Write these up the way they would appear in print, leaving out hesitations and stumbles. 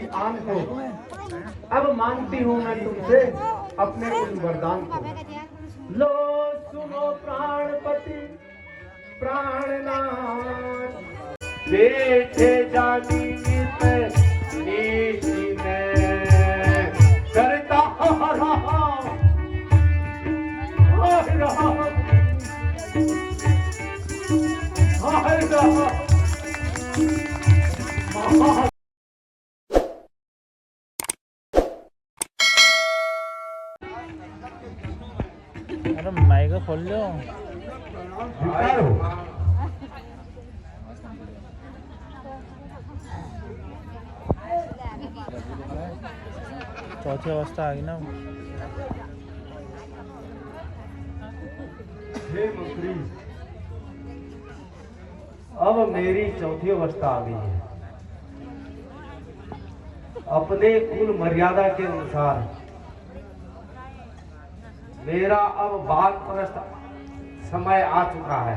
इस आन को अब मांगती हूँ मैं तुमसे अपने उस वरदान को। लो सुनो प्राणपति प्राणनाथ, बैठे जानी नीति में करता रहा अरे माइक खोल लो। चौथी अवस्था आ गई ना। हे मंत्री, अब मेरी चौथी अवस्था आ गई है। अपने कुल मर्यादा के अनुसार मेरा अब वानप्रस्थ समय आ चुका है।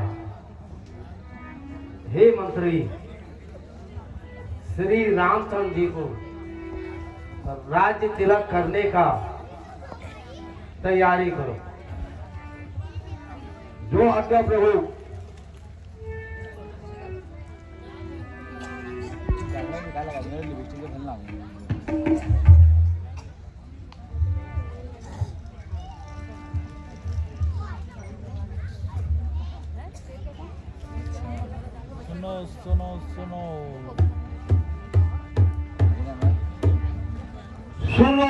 हे मंत्री, श्री रामचंद्र जी को राज्य तिलक करने का तैयारी करो। जो आज्ञा प्रभु। सुनो सुनो सुनो सुनो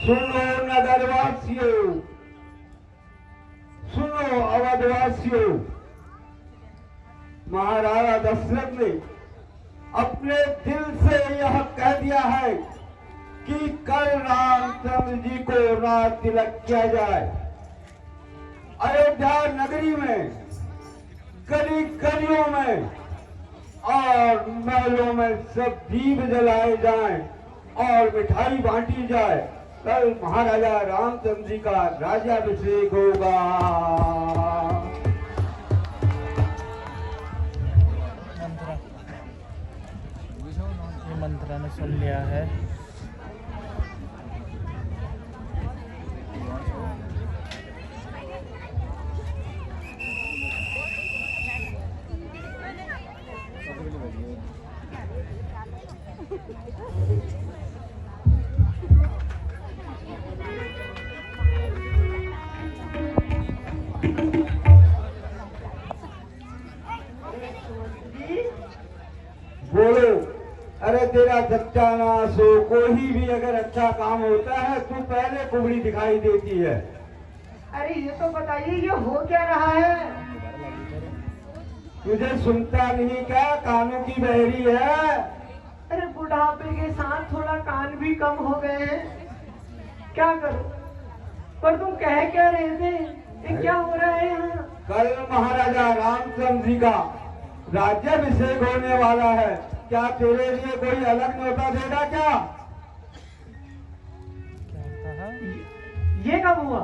सुनो नगरवासियों, सुनो अवधवासियों। महाराजा दशरथ ने अपने दिल से यह कह दिया है कि कल रामचंद्र जी को राज तिलक किया जाए। अयोध्या नगरी में गली गलियों में और महलों में सब दीप जलाए जाएं और मिठाई बांटी जाए। कल महाराजा रामचंद्र जी का राज्याभिषेक होगा। ये मंत्रा ने सुन लिया है। बोलो। अरे तेरा सच्चा नाश हो। कोई भी अगर अच्छा काम होता है तो पहले कुबड़ी दिखाई देती है। अरे ये तो बताइए ये हो क्या रहा है? तुझे सुनता नहीं क्या? कानों की बहरी है। अरे बुढ़ापे के साथ थोड़ा कान भी कम हो गए हैं। क्या करूं? पर तुम कह क्या रहे थे? ये क्या हो रहा है यहाँ? कल महाराजा रामचंद्र जी का राज्याभिषेक होने वाला है। क्या तेरे लिए कोई अलग न्योता देगा क्या? ये कब हुआ?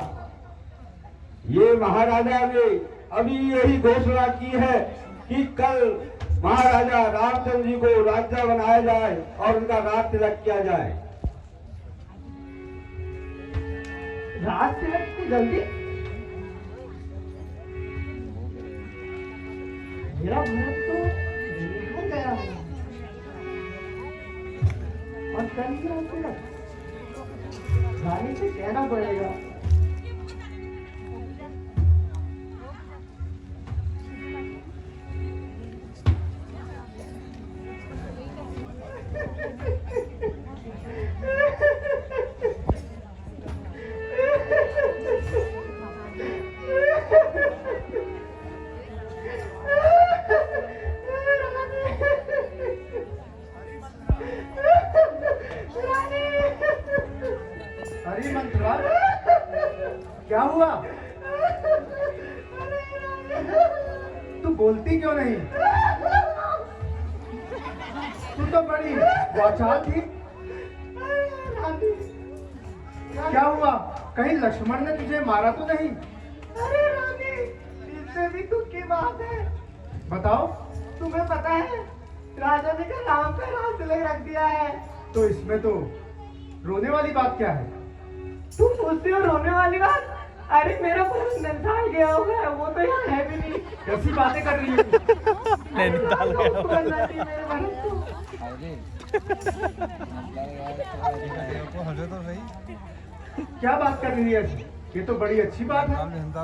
ये महाराजा ने अभी यही घोषणा की है कि कल महाराजा रामचंद्र जी को राजा बनाया जाए और उनका राज तिलक किया जाए। राज तिलक की जल्दी? मेरा भरत तो बिहार गया हुआ और कल ही राज तिलक। रानी से कहना पड़ेगा। हरी मंत्रा, क्या हुआ? तू बोलती क्यों नहीं? तू तो बड़ी वाचाल थी। क्या हुआ? कहीं लक्ष्मण ने तुझे मारा तो नहीं? अरे रानी, इससे भी दुख की बात है। बताओ। तुम्हें पता है राजा जी का नाम पे राज तिलक रख दिया है तो इसमें तो रोने वाली बात क्या है? तुम पूछते हो रोने वाली बात? अरे मेरा भरत नैनीताल गया हुआ है, वो तो यहाँ है भी नहीं। कैसी बातें कर रही है? नैनीताल गया हुआ है। बोलना चाहिए मेरे भरत को। हंसे तो सही। क्या बात कर रही है? ये तो बड़ी अच्छी बात है।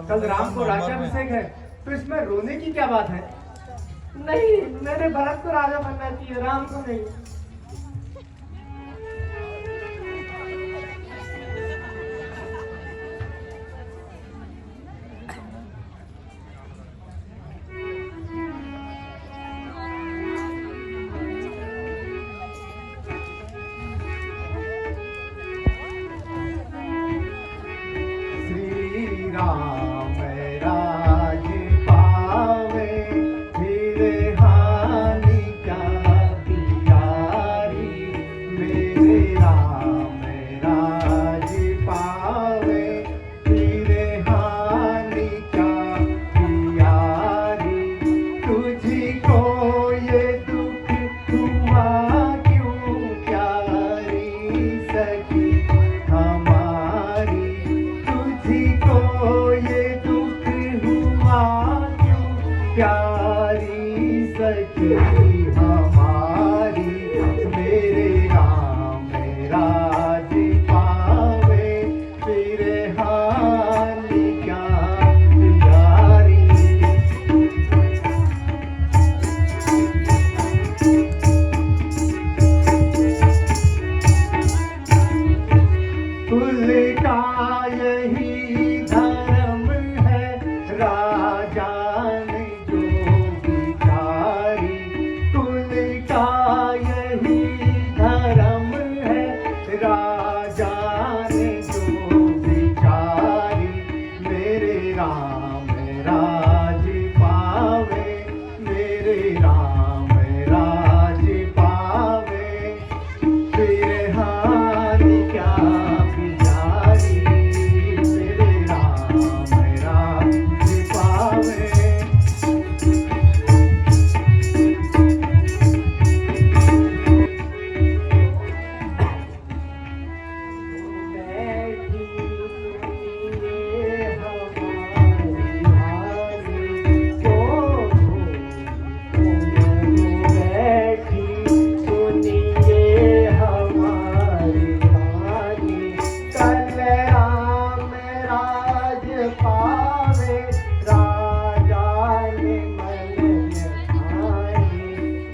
कल राम को राज्याभिषेक है, तो इसमें रोने की क्या बात है? नहीं, मेरे भरत को राजा बनना चाहिए, राम को नहीं। श्री राम राज पावे, फिर हानि क्या प्यारी। मेरे राम राज पावे, फिर हानि क्या प्यारी। तुझको ये दुख हुआ क्यों प्यारी सखी हमारी। तुझको ये दुख हुआ क्यों प्यारी सखी हमारी। मेरे राम राज पावे, फिर हानि क्या प्यारी। कुल का यही धर्म है, राजा ने जो विचारी। कुल का यही धर्म है, राजा ने जो विचारी। मेरे राम राज पावे, मेरे राम राज पावे, फिर हानि क्या प्यारी। मेरे राम राज पावे। बैठी सुनिए हमारी हानि को। बैठी सुनिए हमारी हानि। कल राम राज पावे, राजा ने मन ठानी।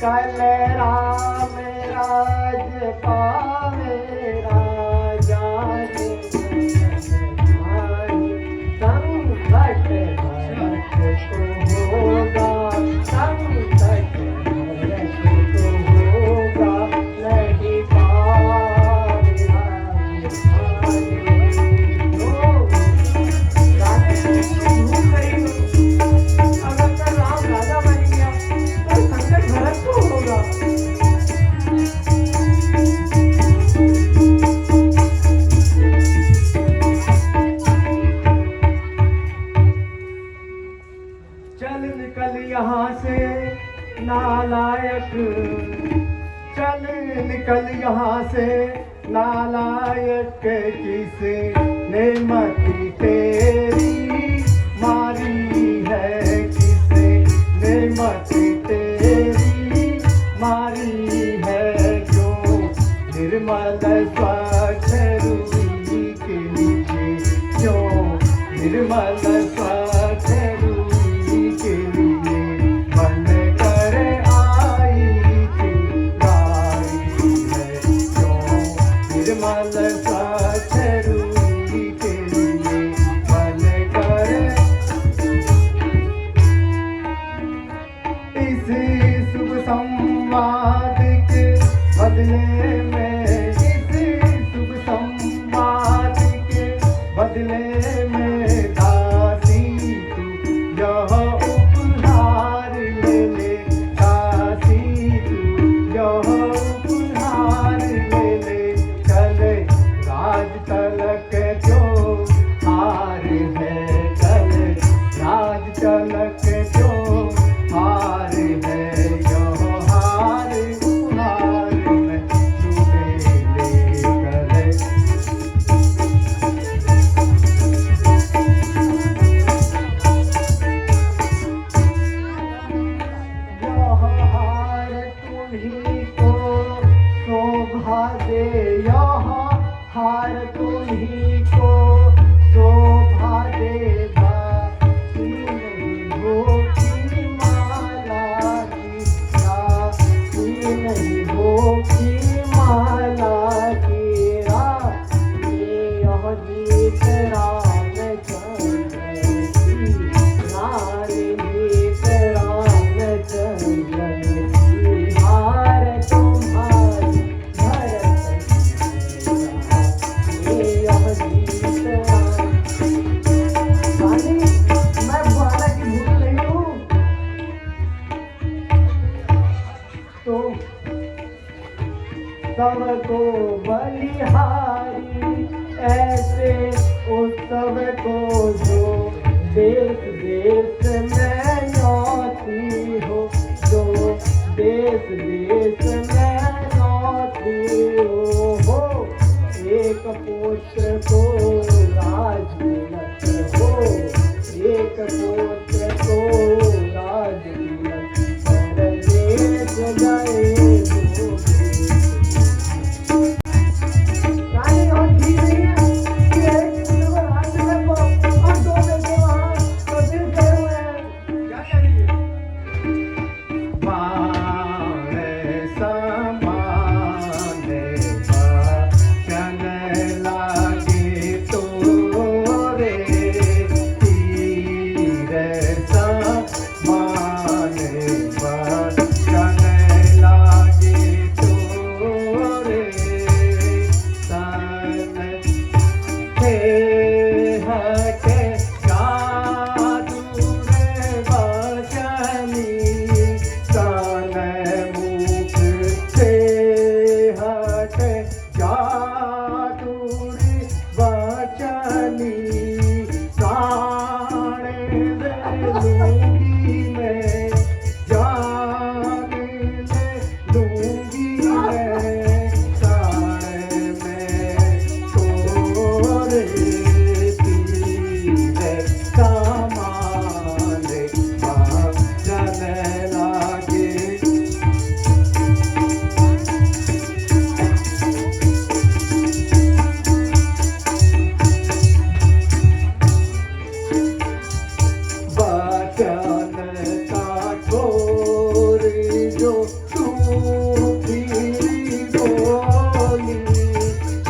कल राम राज पावे, राजा ने मन ठानी। संकट भरत को होगा, संकट भरत को होगा, नहीं पावे राजधानी। राजा झूठ कही तो अगर कल राम राजा बन गया तो संकट भरत को होगा। चल निकल यहाँ से नालायक, चल निकल यहाँ से नालायक। किसे ने मती तेरी मारी है, किसे ने मती तेरी मारी है। जो निर्मल स्वच्छ रूई के नीचे, क्यों निर्मल स्वच्छ रूई के लिए मन कर आई चिंगारी है। क्यों निर्मल स्वच्छ रूई के लिए मन कर। इस शुभ संवाद के बदले में, इस शुभ संवाद के बदले में दासी तू यह उपहार ले ले। दासी तू यह उपहार ले ले। चले राज हार तुम्ही को शोभा देगा की नहीं भूखी माला की राखी नहीं भूखी माला की राखी यह गीत रामचंद्र की नारी गीत रामचंद्र की हार तुम्हारी भरत यह गीत रानी मैं बुआला की भूल नहीं हूँ तो सबको बलिहारी ऐसे उस सब को जो देश देश में नौती हो जो देश देश में नौती हो एक पुत्र को राजतिलक हो एक पुत्र को राजतिलक कर देश गए दो रानी और ठीक नहीं है कि एक पुत्र को राजतिलक को और दो बेटे वहाँ कबीर गए हुए हैं क्या कह रही है? मारे समाने वचन लागे तोरे तीर समाने वचन लागे तोरे सन हे हटे जादू रे बचनी सन मुख से हटे जादू रे बचनी प्राण ले लूंगी मैं जान ले लूंगी मैं प्राण में तोरे तीर कमाने वचन लागे वचन का छोरी जो तू फिरी बोली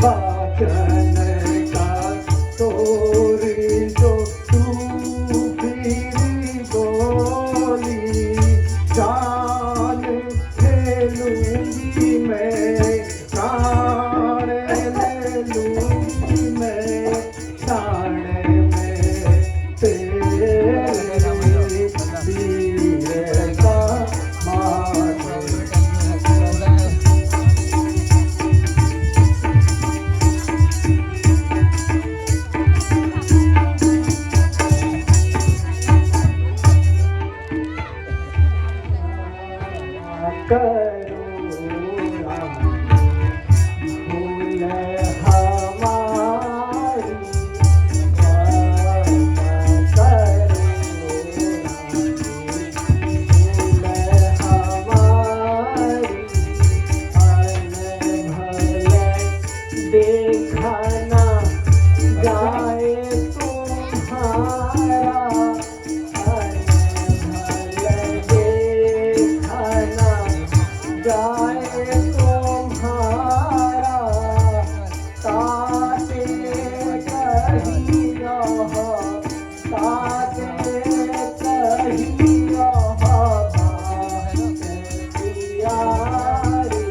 वचन का छोरी जो तू फिरी बोली जान ले लूंगी मैं प्राण ले लूंगी मैं प्राण में तेरे वीर का माथे करुणा भूल हमारी देखना जाए तुम्हारा देखना जाए तुम्हारा ताते कहीं रह ताते कहीं रह यारी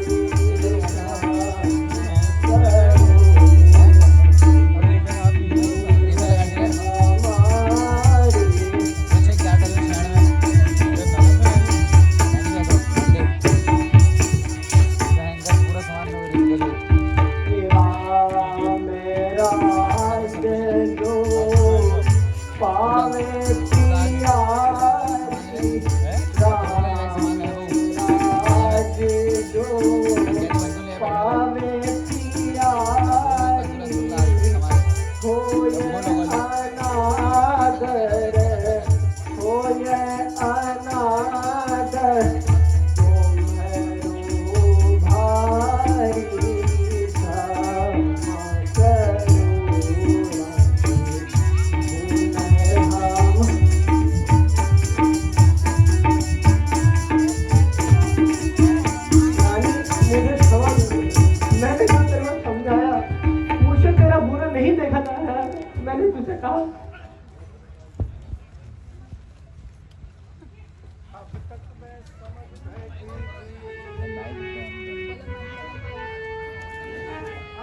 नहीं देखा जा रहा है, मैंने तुझसे कहा।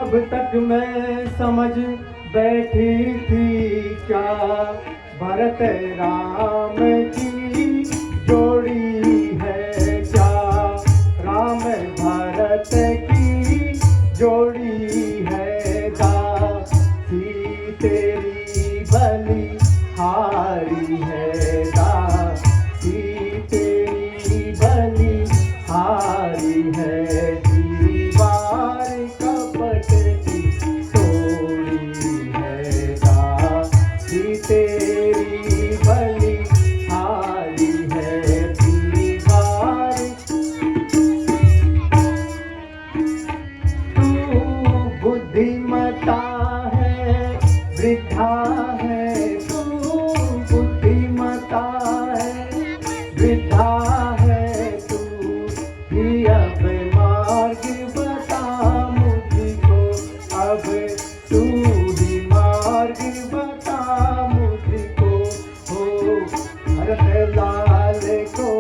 अब तक मैं समझ बैठी थी क्या भरत राम की जोड़ी है, क्या राम भरत की जोड़ी है, दासी तेरी बलि हारी है, दासी तेरी बलि हारी है, दीवार कपट की तोड़ी है, दासी तेरी बलि हारी है, दीवार तू बुद्धिमता है वृद्धा है, तू बुद्धिमता है वृद्धा है, तू ही अब मार्ग बता मुझको, अब तू ही मार्ग बता मुझको, हो भरत लाल को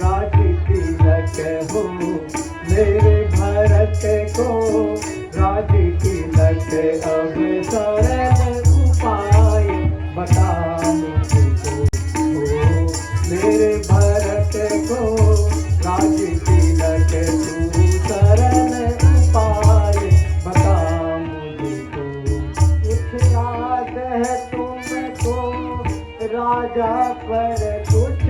राज तिलक हो, मेरे भरत को राज तिलक, अब सरल उपाय बता मुझको, हो मेरे भरत को राज तिलक, तू सरल उपाय बता मुझको। कुछ याद है तुमको राजा पर, कुछ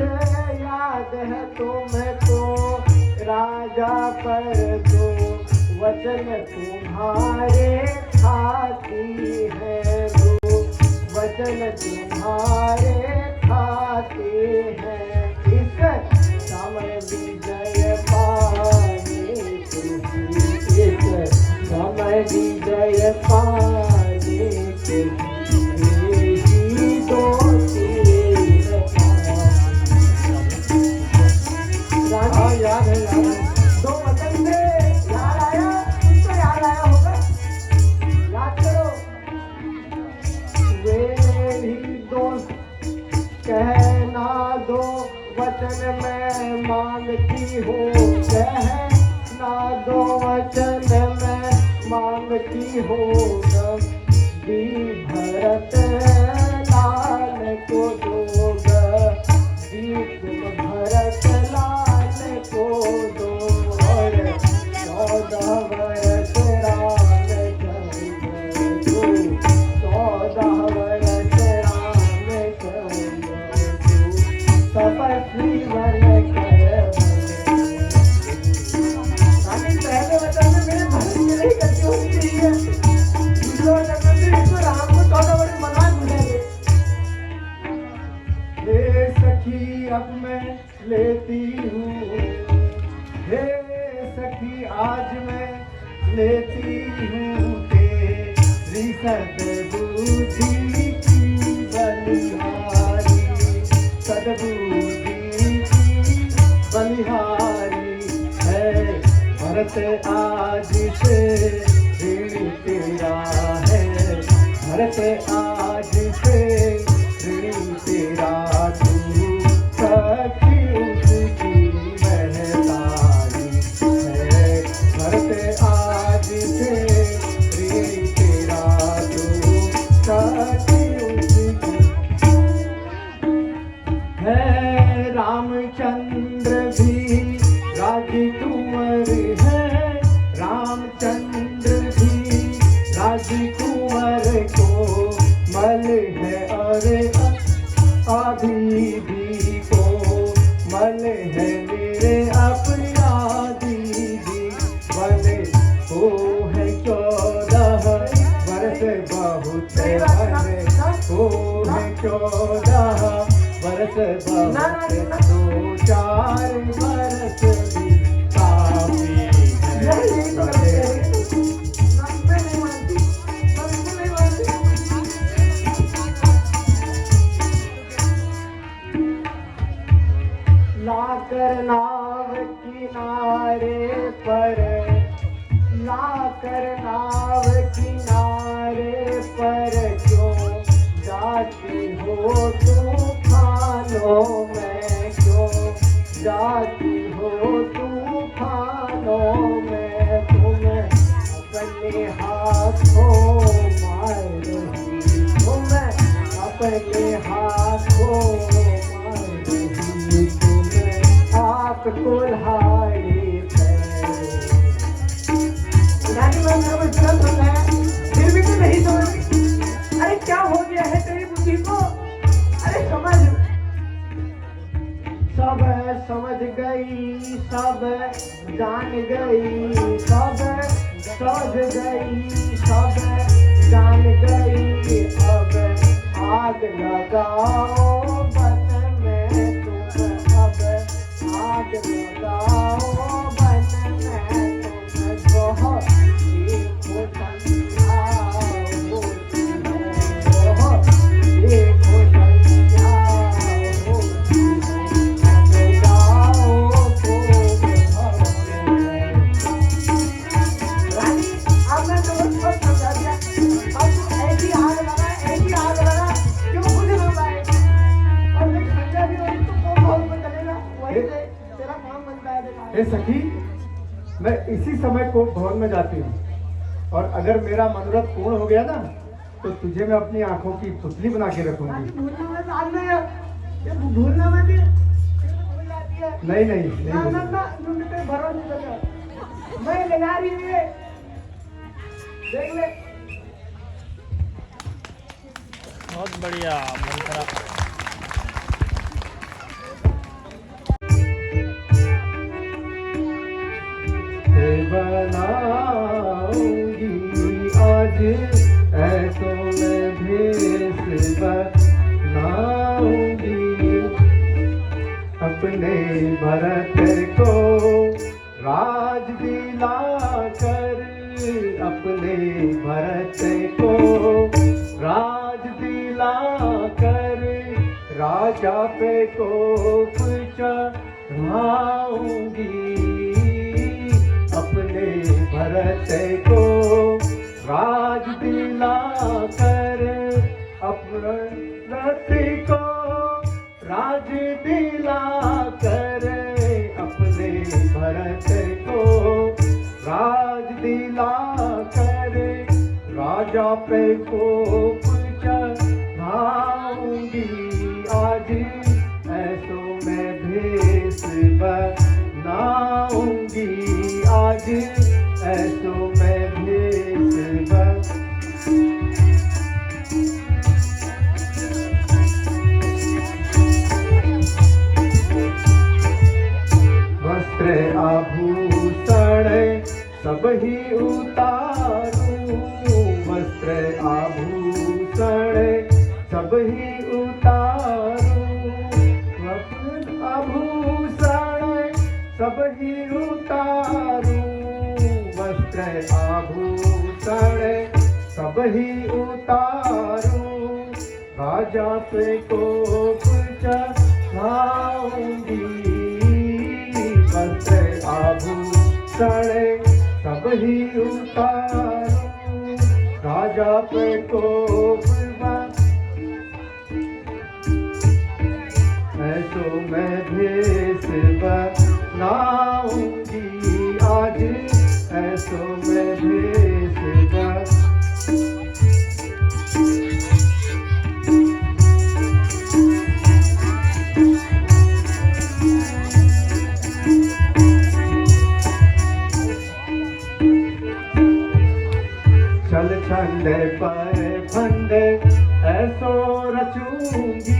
याद है तुमको राजा पर, तो वचन तुम्हारे खाती है, दो वचन तुम्हारे खाते हैं, इस समय विजय पाने तुझी, इस समय विजय पाने तुझी, ही दो तीर रानी याद है, याद है। दो वचन से याद आया, तुमको याद आया होगा, याद करो। वे भी दोस्त कहना दो वचन मैं मांगती हूँ, कहना दो वचन मैं मांगती हूँ, दी भरत लाल को दोगा, दी तुम भरत लाल को दो, और 14 वर्ष राम चंद्र को, 14 वर्ष राम चंद्र को, तपस्वी बन कर रानी, पहले वचन में मेरे भरत के लिए गलती होनी चाहिए, दूसरे वचन में फिर इसको राम को 14 वर्ष मनवा मिलेंगे। हे सखी अब मैं लेती हूँ, हे सखी आज मैं लेती हूँ तेरी सद्बुद्धि की बलिहारी, सद्बुद्धि की बलिहारी है, भरत आज से ऋणी तेरा है, भरत आज से ऋणी तेरा, तू सखी उसकी महतारी है, भरत आज से ऋणी तेरा, तू सखी उसकी है, रामचंद्र भी राजकुंवर है, रामचंद्र भी राजकुंवर को मल है, और अभी भी को मल है, मेरे अपना दीदी बने हो है 14 वर्ष बहुत बने हो है 14 वर्ष बहुत, 2-4 वर्ष भी काफी है, लाकर नाव किनारे पर, लाकर नाव किनारे सब जान गई, सब सोच गई, सब जान गई। अब आग लगाओ बन में तुम, अब आग लगाओ बन में तुम। बहुत देखो संध्या होती है, बहुत देखो संध्या होती है। अब जाओ तुम भवन में। रानी, आपने तो बहुत समझा दिया। अब तू ऐसी आग लगा, ऐसी आग लगा, क्यों खुद ना पाए। और मैं संध्या भी होगी तो कौन भवन में चलेगा, वहीं से तेरा काम बनता है बेटा। हे सखी, मैं इसी समय को भवन में जाती हूँ, और अगर मेरा मनोरथ पूर्ण हो गया ना, तो तुझे मैं अपनी आंखों की पुतली बना के रानी, रखूंगी। भूलना मत बाद में, ये भूलना मत, ये भूल जाती है। नहीं नहीं नहीं ना ना बोलूंगा। ना, मुझे पे भरोसा नहीं करता। मैं ले जा रही हूँ ये, देख ले। बहुत बढ़िया मंत्रा। बनाऊंगी आज ऐसो मैं भेष बनाऊंगी, अपने भरत को राज दिला कर, अपने भरत को राज दिला कर, राजा पे कोप चढ़ाऊंगी, अपने भरत को राज दिला कर, अपने रथ को राज दिला कर, अपने भरत को राज दिला कर, राजा पे कोप चढ़ाऊंगी, आज ऐसो मैं भेष बनाऊंगी, आज ऐसो मैं भेष वस्त्र आभूषण सब ही उतारूं, वस्त्र आभूषण सब ही उतारूं, वस्त्र आभूषण सब ही उतारूं, वस्त्र आभूषण सब ही उतारूं, राजा पे कोप चढ़ाऊंगी, वस्त्र आभूषण सब ही उतारूं, राजा पे कोप ऐसो मैं भेष बनाऊंगी, आज ऐसो मैं भेष चल छंद पर फंद ऐसो रचूंगी,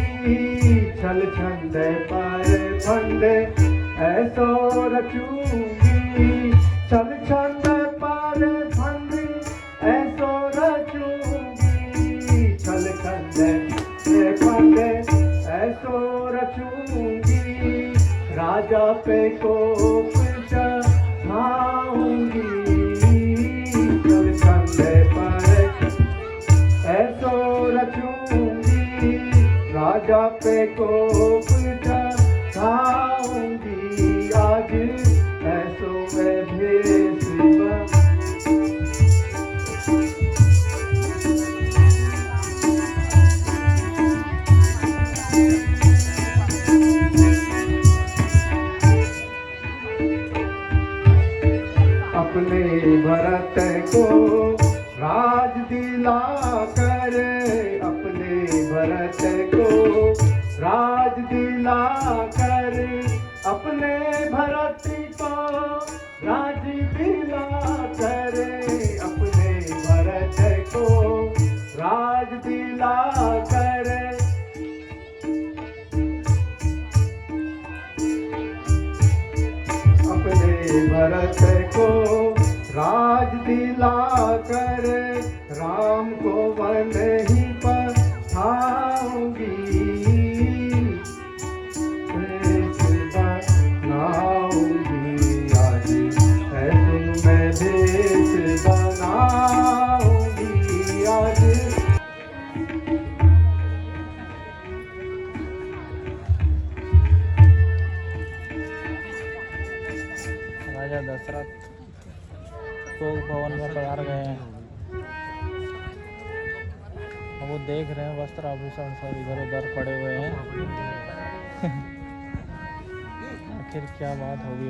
चल छंद पर फंद ऐसो रचूंगी, चल छंद पर फंद ऐसो रचूंगी, चल छंद फंद ऐसो रचूंगी, राजा पे कोप चढ़ाऊंगी, चल छंद पर ऐसो रचूंगी, राजा पे कोप चढ़ाऊंगी, आज ऐसो मैं भेष अपने भरत को राज दिला कर, अपने भरत को राज दिला कर, अपने भरत को राज दिला कर, अपने भरत को राज दिला कर, राज दिलाकर राम को वन ही पठाऊंगी, देश बनाऊंगी, आज है सुन मैं देश बनाऊंगी आज। राजा दशरथ भोग भवन में पधार गए हैं। अब वो देख रहे हैं वस्त्र आभूषण सब इधर उधर पड़े हुए हैं। आखिर क्या बात होगी।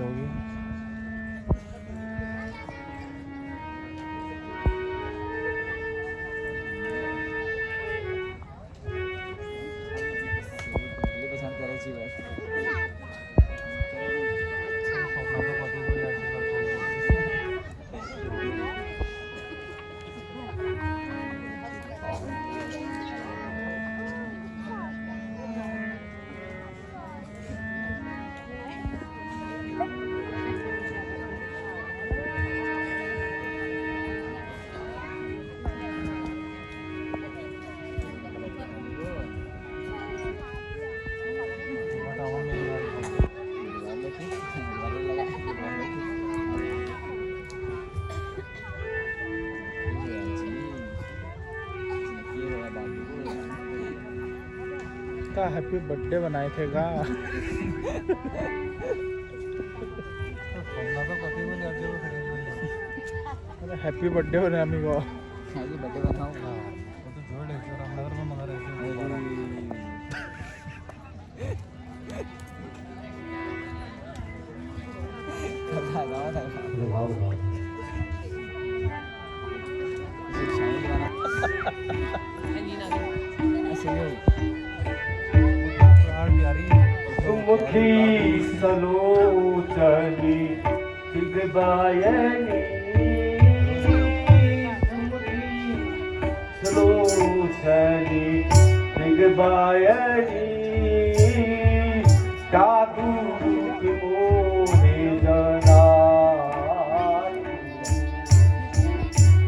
का हैप्पी बर्थडे बनाए थे का अरे हैप्पी बर्थडे हो रहा है को हैप्पी बर्थडे बताओ। वो तो जोड़ है जो रामनगर में मगर ऐसे सुमुखी सलोचनी दिग्बायनी, सुमुखी सलोचनी दिग्बायनी, साधु मोहे जनाई,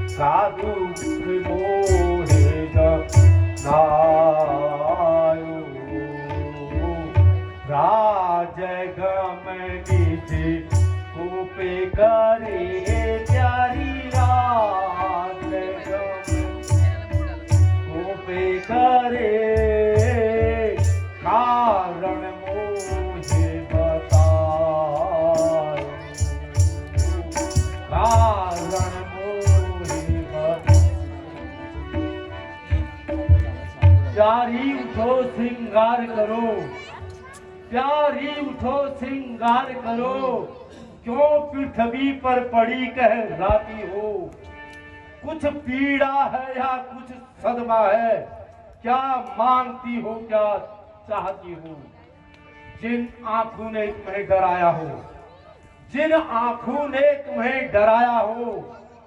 साधु मोहे जनाई, राज गमनी से कोपे करे प्यारी, राज कोपे करे कारण मुझे बताओ, कारण मुझे बताओ। प्यारी उठो श्रृंगार करो, प्यारी उठो श्रृंगार करो, क्यों पृथ्वी पर पड़ी कहलाती हो। कुछ पीड़ा है या कुछ सदमा है, क्या मांगती हो क्या चाहती हो। जिन आंखों ने तुम्हें डराया हो, जिन आंखों ने तुम्हें डराया हो,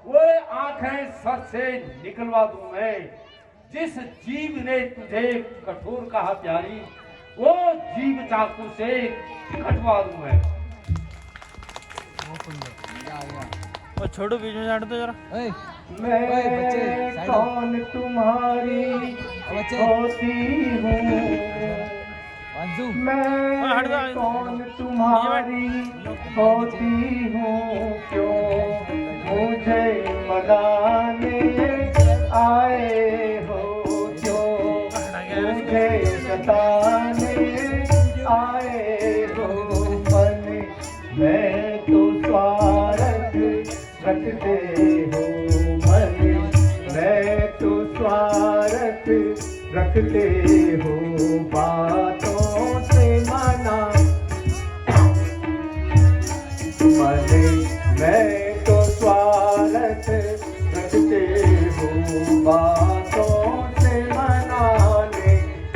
वो आंखें सर से निकलवा दूं मैं। जिस जीव ने तुझे कठोर कहा प्यारी, वो जीव चाकू से कटवा दूं मैं। वो छोड़ो बीच में छाड़ दो जरा। मैं कौन तुम्हारी होती हूँ, मैं कौन तुम्हारी होती हूँ, क्यों मुझे मनाने आए हो, क्यों मुझे सताने आए हो। मन में तो स्वार्थ रखते हो, मन में तो स्वार्थ रखते हो, बातों से मना मन में तो स्वार्थ रखते हो, बातों से मनाने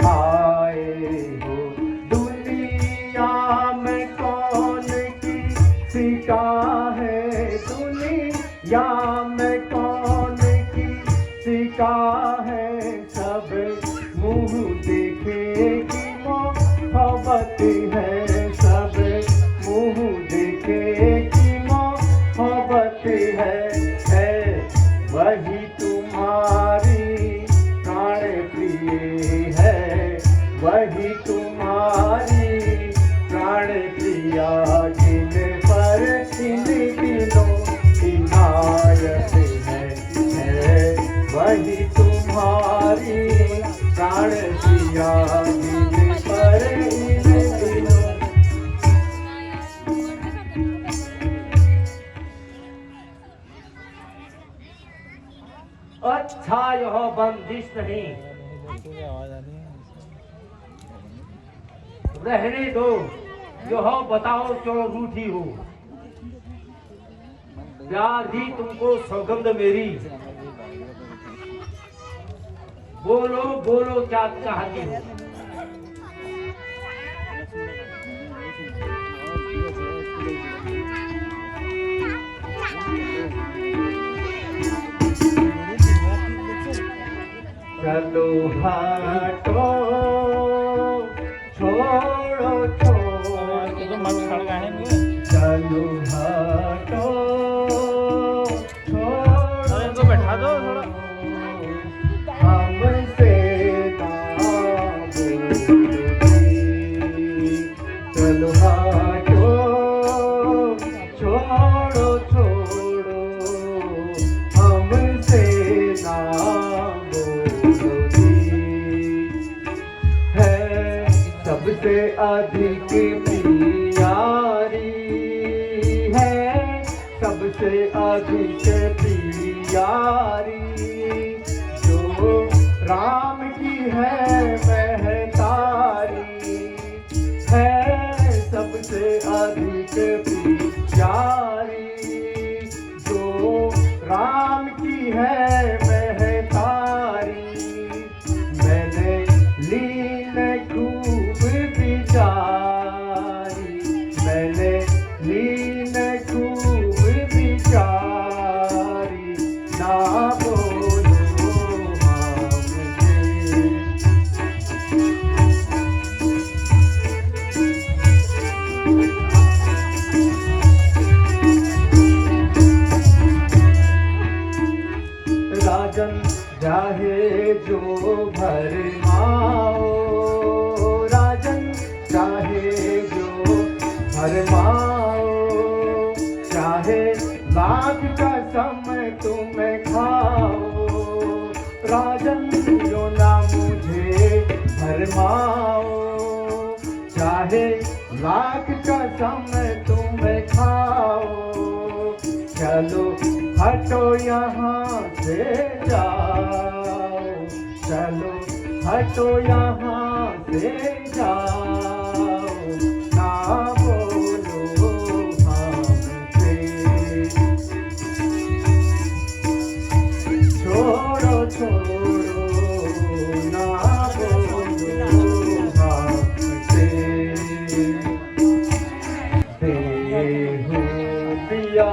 आए हो। दुनिया में कौन किसी का है, दुनिया में कौन किसी का है, सब मुंह देखे की मोहब्बत है, सब मुंह देखे की मोहब्बत है। भारी प्राण सिया बिन पर इन दिनों। अच्छा यह बंदिश नहीं, आवाज आ रही है। रहने दो, यह बताओ क्यों रूठी हो। प्यार दी तुमको सौगंध मेरी, बोलो बोलो क्या चाहती हो। चलो हटो छोड़ो छोड़ो, तो मत खड़काएंगे। चलो हटो छोड़ो, अरे इनको बैठा दो थोड़ा। हमसे ना बोलोगी। चलो हटो छोड़ो छोड़ो, हमसे ना बोलोगी। है सबसे अधिक प्यारी, है सबसे अधिक प्यारी, जो राम की है महतारी, है सबसे अधिक प्यारी, जो राम की है महतारी। मैंने लीन खूब विचारी, मैंने लीन खूब विचारी, ना बोलो हमसे। राजन चाहे जो भरमाओ, राजन चाहे जो भरमाओ, चाहे लाख कसम तुम खाओ, राजन जो ना मुझे भरमाओ, चाहे लाख कसम तुम खाओ। चलो हटो यहाँ से जाओ, चलो हटो यहाँ से जाओ, ना बोलो हमसे। छोड़ो छोड़ो, ना बोलो हमसे। देहु पिया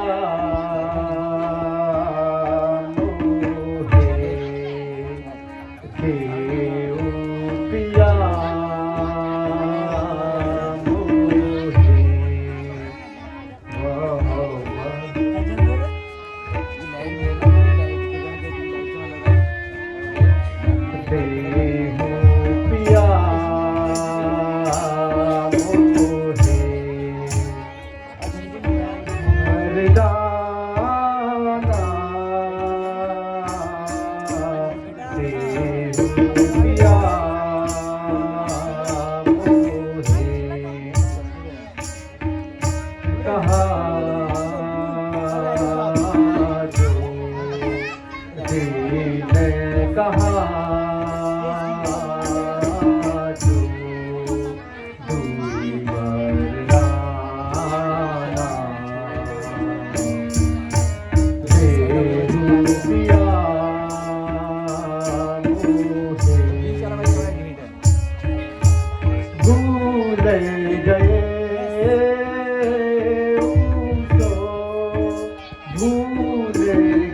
भूल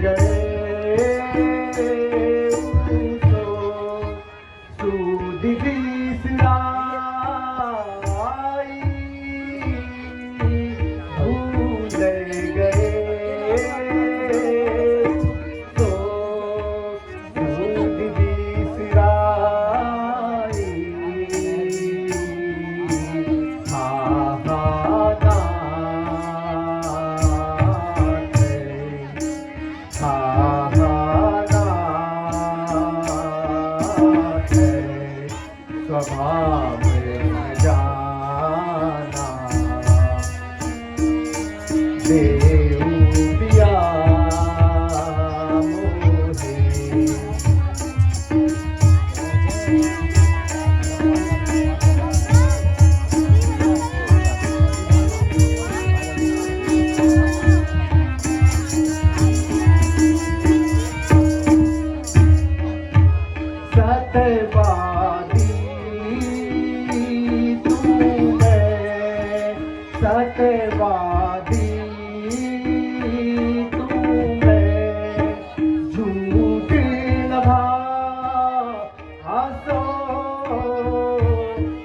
गए स्वभाव न जाना, देऊ पिया मोहे। सत्यवादी तू मैं, सत्यवादी तू मैं, झूठ न भासो।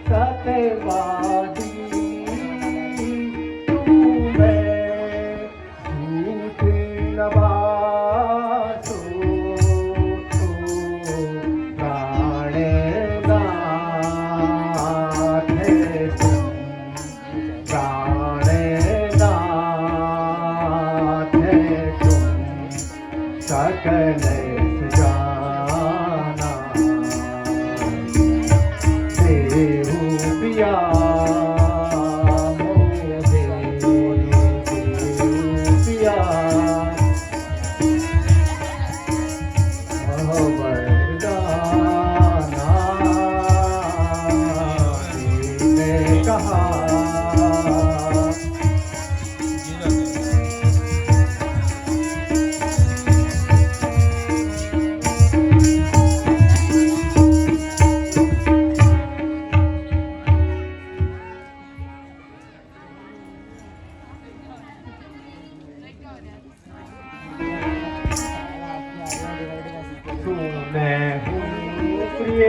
सत्यवादी तू मैं, झूठ न भासो। सकल जाना, देहु पिया मोहे, देहु पिया वरदाना। ने कहा मैं हूँ प्रिय,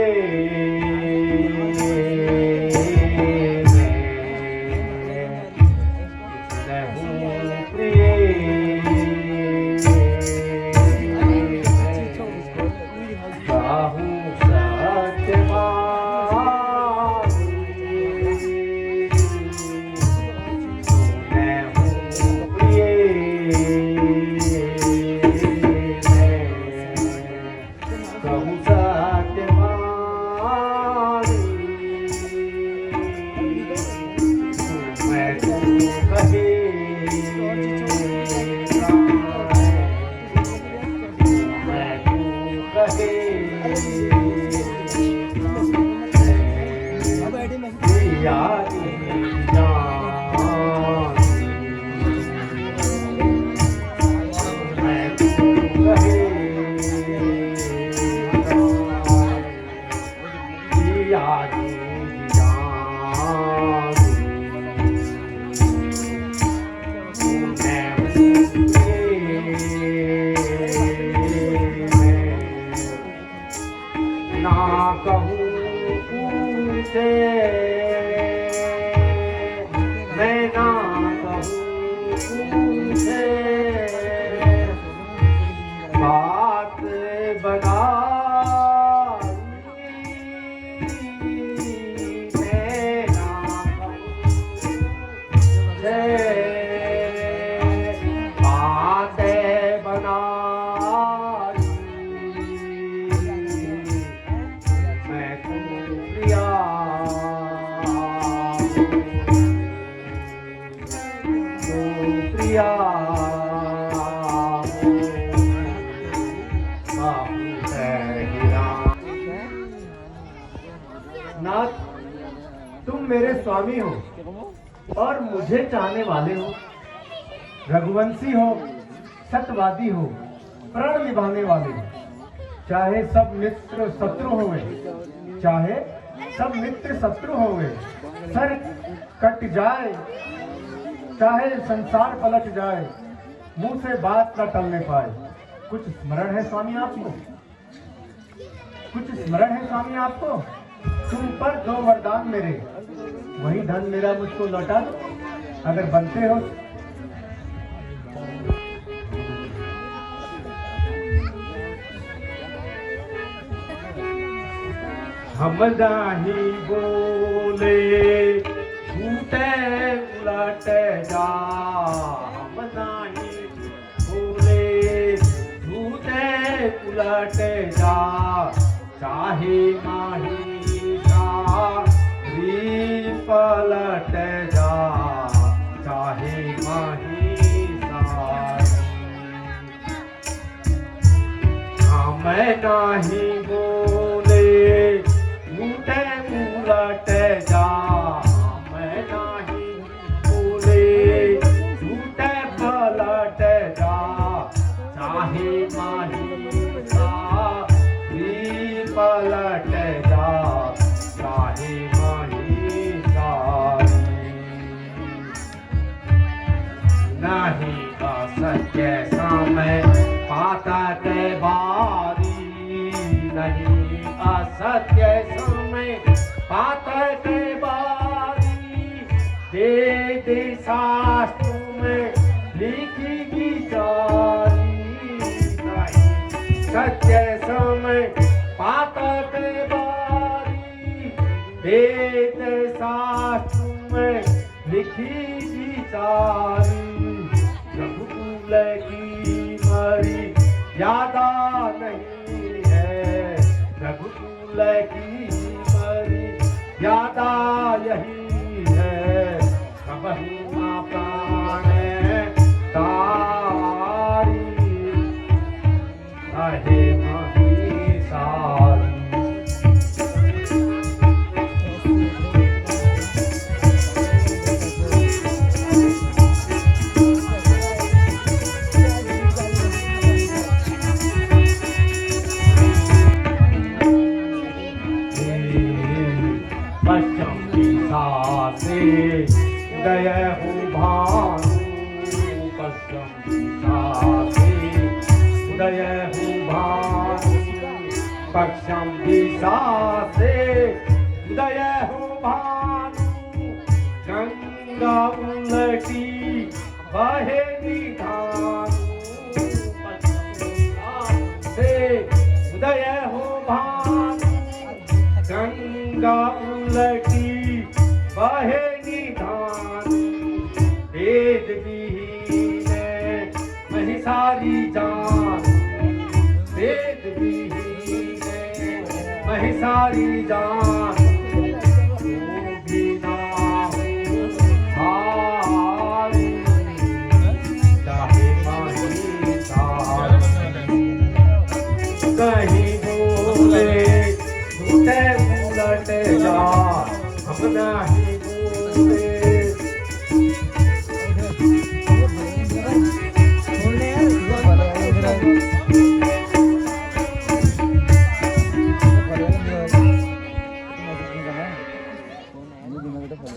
मैं हूँ प्रिय, बाहू सत्यवादी, मैं हूँ प्रिय, कहूँ सत्यवादी, मैं तू कहे मैं तू कहे प्रिया की जानी, मैं तू कहे प्रिया की ना कहूँ पूछे, मैं ना कहूँ पूछे, बात बना मैं ना कहूँ बातें बना प्रिया नाथ, तुम मेरे स्वामी हो और मुझे चाहने वाले हो, रघुवंशी हो, सत्यवादी हो, प्रण निभाने वाले हो। चाहे सब मित्र शत्रु होवे, चाहे सब मित्र शत्रु होवे, सर कट जाए, चाहे संसार पलट जाए, मुंह से बात न टलने पाए। कुछ स्मरण है स्वामी आपको? कुछ स्मरण है स्वामी आपको? तुम पर दो वरदान मेरे, वही धन मेरा मुझको लौटा दो अगर बनते हो। हम नहीं बोले झूठे उलट जा, हम नहीं बोले झूठे उलट जा, चाहे माही का मैं नाही बोले झूठे उलट जा, मैं नाही बोले झूठे पलट जा, चाहे माही सारी पलट जा, चाहे माही सारी। नहीं असत्य समय पातक बारी, नहीं असत्य समय पातक बारी, वेद शास्त्र में लिखी विचारी, नहीं सत्य समय पातक बारी, वेद शास्त्र में लिखी विचारी, रघुकुल की मरी यादा नहीं है, रघुकुल की मरी यादा यही है, कबहू ना प्राण तारी, रहे मही सारी। पश्चिम दिशा से उदय हो भानु, पश्चिम दिशा से उदय हो भानु, पश्चिम दिशा से उदय हो भानु, गंगा उलटी बहे निधानु, पश्चिम दिशा से उदय हो भानु, गंगा उलटी बहे निधानु, वेद विहीन महिसारी जान, वेद विहीन महिसारी जान, तू भी ना हो हारी, चाहे माही सारी। कहीं बोले झूठे उलट जा, हम नहीं बोले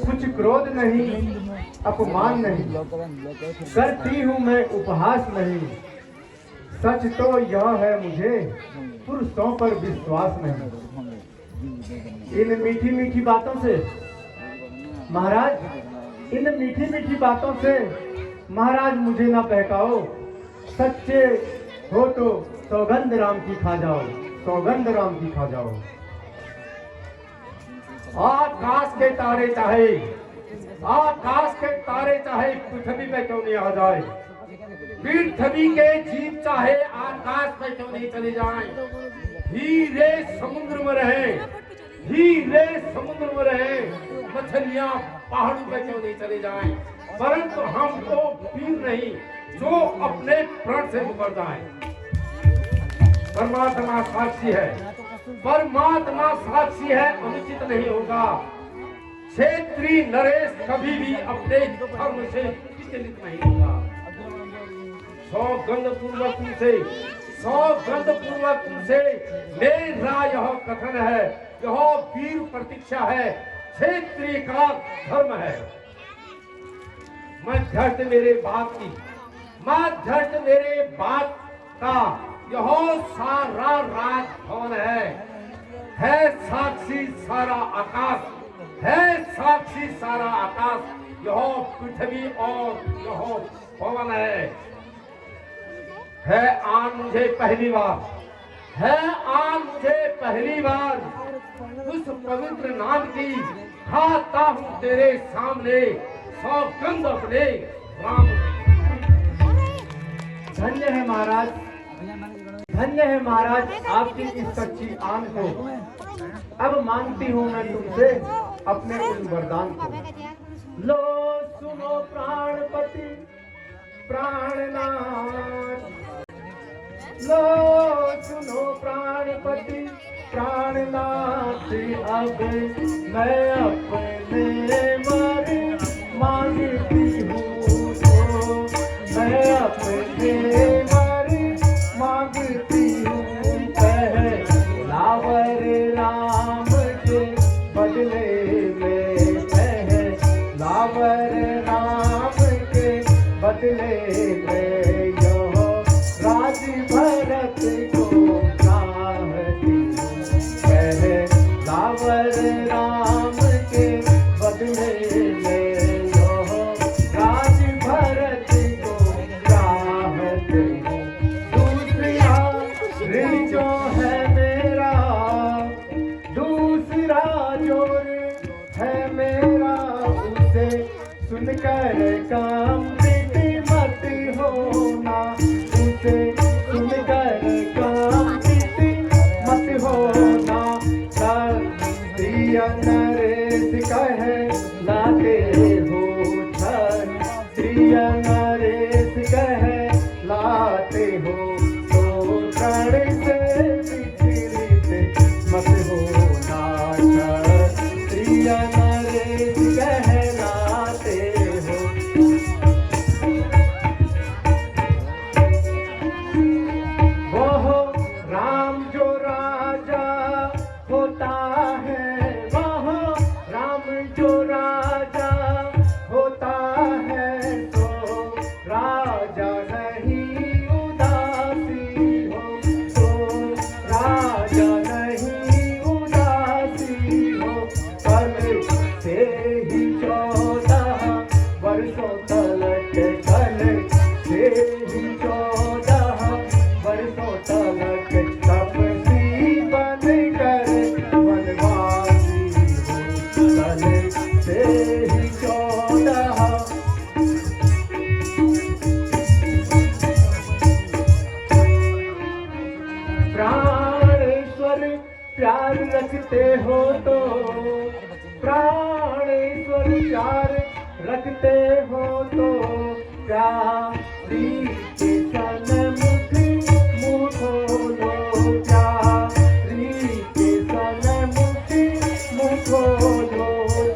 कुछ क्रोध नहीं, अपमान नहीं, करती हूँ मैं उपहास नहीं, सच तो यह है मुझे पुरुषों पर विश्वास नहीं। इन मीठी मीठी बातों से महाराज, इन मीठी मीठी बातों से महाराज मुझे ना बहकाओ, सच्चे हो तो सौगंध राम की खा जाओ, सौगंध राम की खा जाओ। आकाश के तारे चाहे, आकाश के तारे चाहे पृथ्वी में क्यों नहीं आ जाए, पृथ्वी के जीव चाहे आकाश में क्यों नहीं चले जाएं, हीरे समुद्र में रहे, हीरे समुद्र में रहे, मछलियां पहाड़ों पे क्यों नहीं चले जाएं, परंतु हम तो वीर नहीं जो अपने प्राण से मुकर जाए। परमात्मा साक्षी है, परमात्मा साक्षी है, अनुचित नहीं होगा। क्षेत्रीय नरेश कभी भी अपने धर्म से विचलित नहीं होगा। सौगंध पूर्वक तुमसे, सौगंध पूर्वक तुमसे मेरा यह कथन है, यह वीर प्रतीक्षा है, क्षेत्रीय का धर्म है। मध्यस्थ मेरे बात की, मध्यस्थ मेरे बात का यह सारा राजभवन है साक्षी सारा आकाश, है साक्षी सारा आकाश, यह पृथ्वी और यह पवन है आन मुझे पहली बार, है आन मुझे पहली बार, उस पवित्र नाम की खाता हूँ तेरे सामने, सौगंध अपने राम। धन्य है महाराज, धन्य है महाराज आपकी इस सच्ची आन को। अब मांगती हूँ मैं तुमसे अपने उस वरदान को। लो सुनो प्राणपति प्राणनाथ, लो सुनो प्राणपति प्राणनाथ, अब मैं अपने मर मांगती हूँ तो, मैं अपने मर मांगती हूँ। पहलावर राम के बदले में, पहलावर राम के बदले में, यो राज भरत को चाहती हूँ। पहलावर राम के बदले में, यो राज भरत को चाहती हूँ। दूसरा ऋण जो है मेरा, दूसरा जो ऋण है मेरा, उसे सुनकर कांपित मत होना, उसे सुनकर कांपित मत होना। क्षत्रिय नरेश कहे लाते हो, क्षत्रिय नरेश कहे लाते हो, तो प्रण से विचलित मत होना। क्षत्रिय नरेश कहलाते हो। वो राम जो राजा होता है, वह राम जो राजा होता है, तो राजा नहीं उदासी हो, तो राजा नहीं उदासी हो। कल से ही 14 वर्षों तलक, कल से ही 14 वर्षों तलक तपसी बनकर वनवासी हो। कल से ही 14 प्राणेश्वर प्यार रखते हो तो, प्राणेश्वर प्यार रखते हो तो, प्यारी के सन्मुख मुँह खोलो, प्यारी के सन्मुख मुँह खोलो।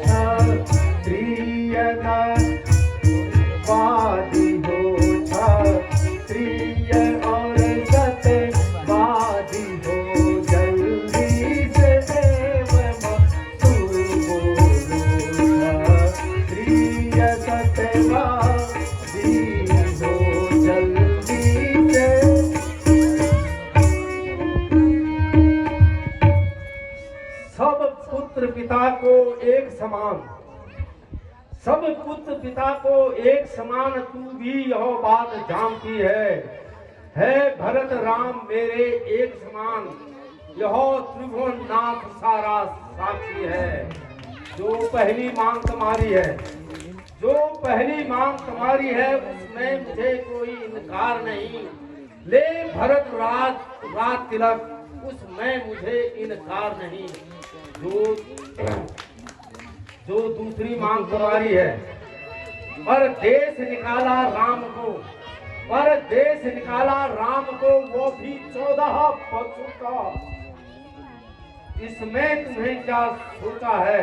क्षत्रिय वादी हो, क्षत्रिय और सत्यवादी हो, जल्दी से तू बोलो। क्षत्रिय सत्यवादी हो, जल्दी से। सब पुत्र पिता को एक समान, सब पुत्र पिता को एक समान, तू भी यह बात जानती है भरत राम मेरे एक समान, यह त्रिभुवन नाथ सारा साक्षी है। जो पहली मांग तुम्हारी है, जो पहली मांग तुम्हारी है, उसमें मुझे कोई इनकार नहीं। ले भरत राज तिलक, उसमें मुझे इनकार नहीं। जो दूसरी मांग तुम्हारी है, पर देश निकाला राम को, पर देश निकाला राम को, वो भी 14 वर्षों का। इसमें तुम्हें क्या सोचा है,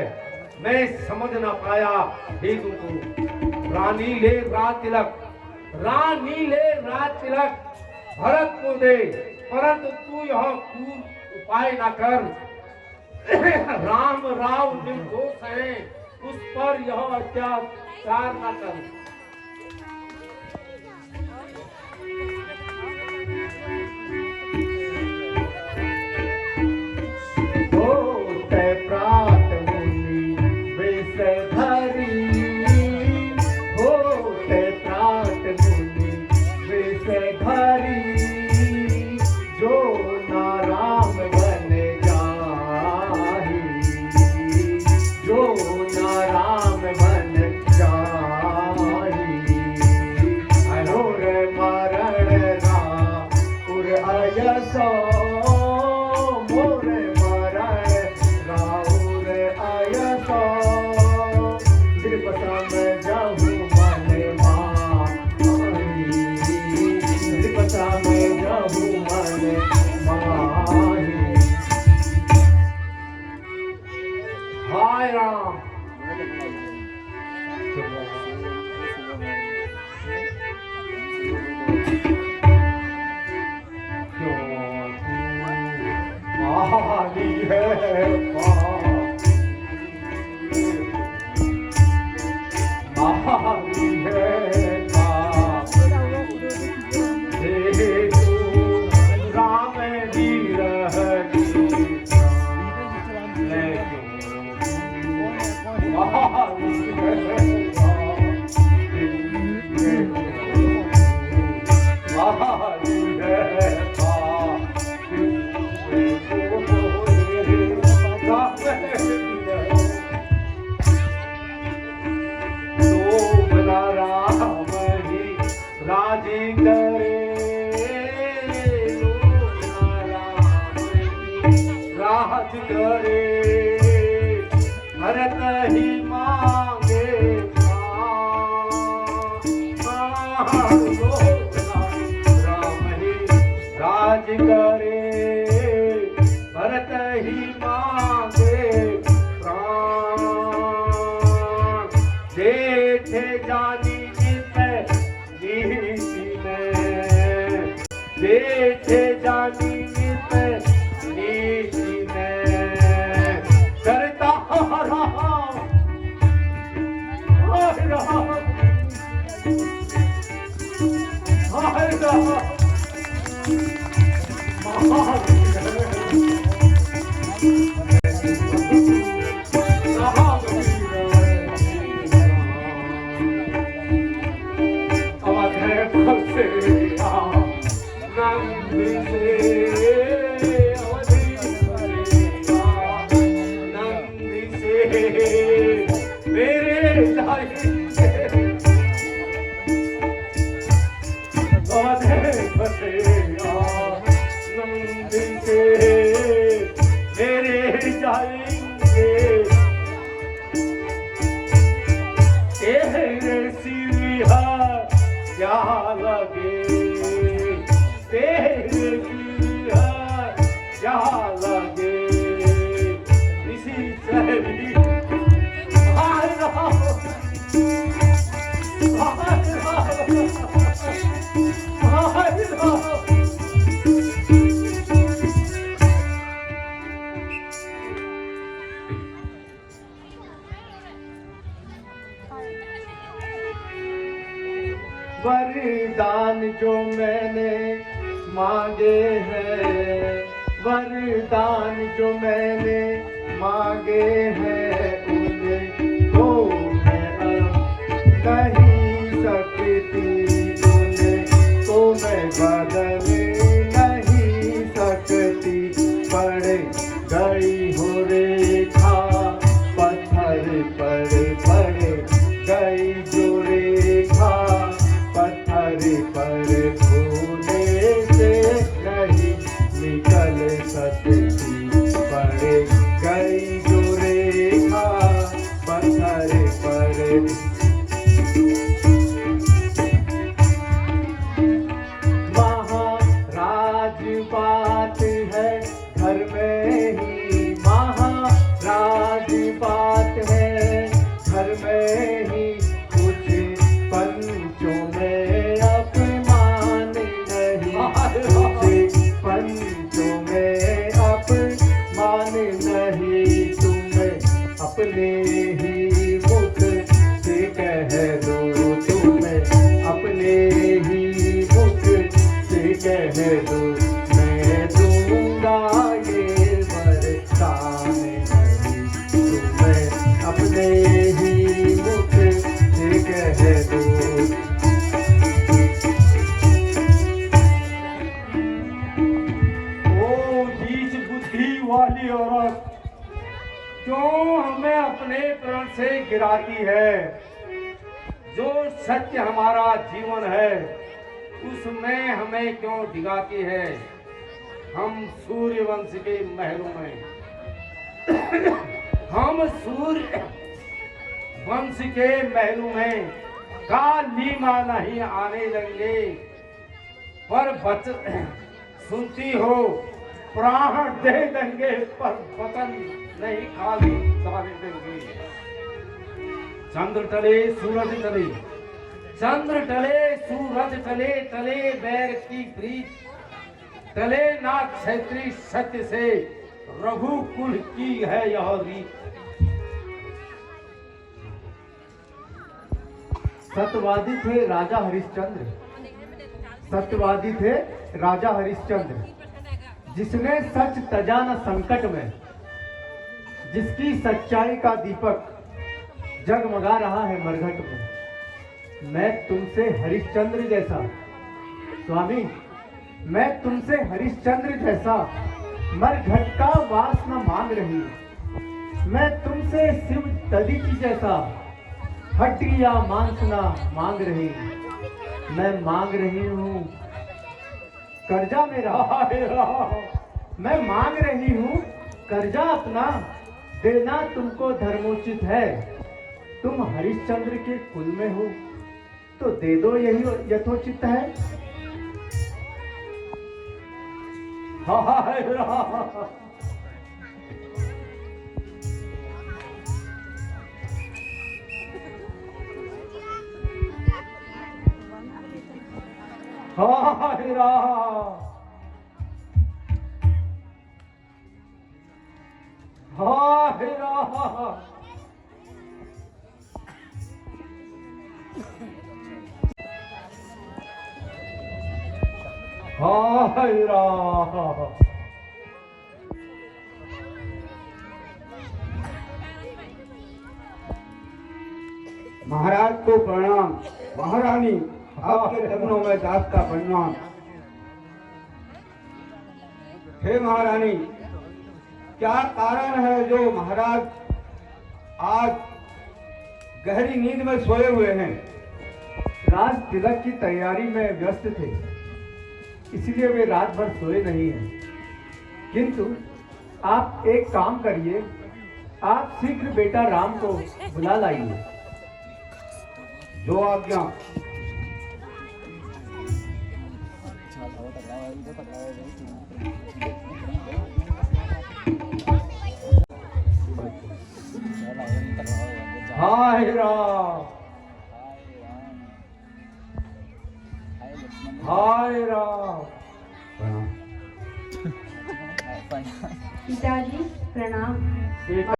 मैं समझ न पाया हे तुमको। रानी ले राज तिलक, रानी ले राज तिलक भरत को दे, परंतु तू यह क्रूर उपाय न कर। राम राव निर्दोष है, उस पर यह अत्याचार न कर। होते प्रात मुनि विषधरी, होते प्रात मुनि विषधरी, जो न राम बन जाहि, जो न राम बन जाहि। जय राम। आली है आली है राम जी रहती राजी करे राज करे भरत ही मांगे राम ही राज करे भरत ही मांगे प्राण जेठे जानी देखे जानी पे नीति में करता रहा क्या लगे तेरे क्या लगे इसी शहरी वरदान जो मैंने मांगे हैं वरदान जो मैंने मांगे हैं उनको मैं नहीं सकती उनको मैं बदल नहीं सकती पड़ गई हो रेखा पत्थर पर पड़ गई जो रेखा पत्थर पर धोने से नहीं निकल सकती पड़ गई जो रेखा पत्थर पर महाराज बात है घर में ही महाराज बात है घर में ही कुछ पंचों में अपमान नहीं कुछ पंचों में अपमान नहीं तुम्हें अपने ही मुख से कह दो तुम्हें अपने ही मुख से कह दो मैं दूंगा ये वरदान नहीं तुम्हें अपने ही मुख से कह दो वाली औरत क्यों हमें अपने प्रण से गिराती है जो सत्य हमारा जीवन है उसमें हमें क्यों डिगाती है हम सूर्य वंश के महलों में हम सूर्य वंश के महलों में काली मां नहीं आने देंगे पर सुनती हो प्राण दे देंगे पर वतन नहीं खाली जाने देंगे। चंद्र टले सूरज टले, चंद्र टले सूरज टले, टले बैर की प्रीत, टले ना क्षत्रिय सत्य से, रघुकुल की है यह रीत। सत्यवादी थे राजा हरिश्चंद्र, सत्यवादी थे राजा हरिश्चंद्र, जिसने सच तजा न संकट में, जिसकी सच्चाई का दीपक जगमगा रहा है मरघट में। मैं तुमसे हरिश्चंद्र जैसा, स्वामी मैं तुमसे हरिश्चंद्र जैसा मरघट का वास न मांग रही। मैं तुमसे शिव दधीचि जैसा हड्डी या मांस न मांग रही। मैं मांग रही हूँ कर्जा मेरा, मैं मांग रही हूँ कर्जा अपना, देना तुमको धर्मोचित है। तुम हरिश्चंद्र के कुल में हो तो दे दो, यही यथोचित है। हाय राम, हाय राम, हाय राम। हाय राम, महाराज को प्रणाम। महारानी आपके चरणों में दास का प्रणाम। हे महारानी, क्या कारण है जो महाराज आज गहरी नींद में सोए हुए हैं? राज तिलक की तैयारी में व्यस्त थे, इसलिए वे रात भर सोए नहीं हैं। किंतु आप एक काम करिए, आप शीघ्र बेटा राम को बुला लाइए। जो आज्ञा। हाय राम, हाय राम। पिताजी प्रणाम।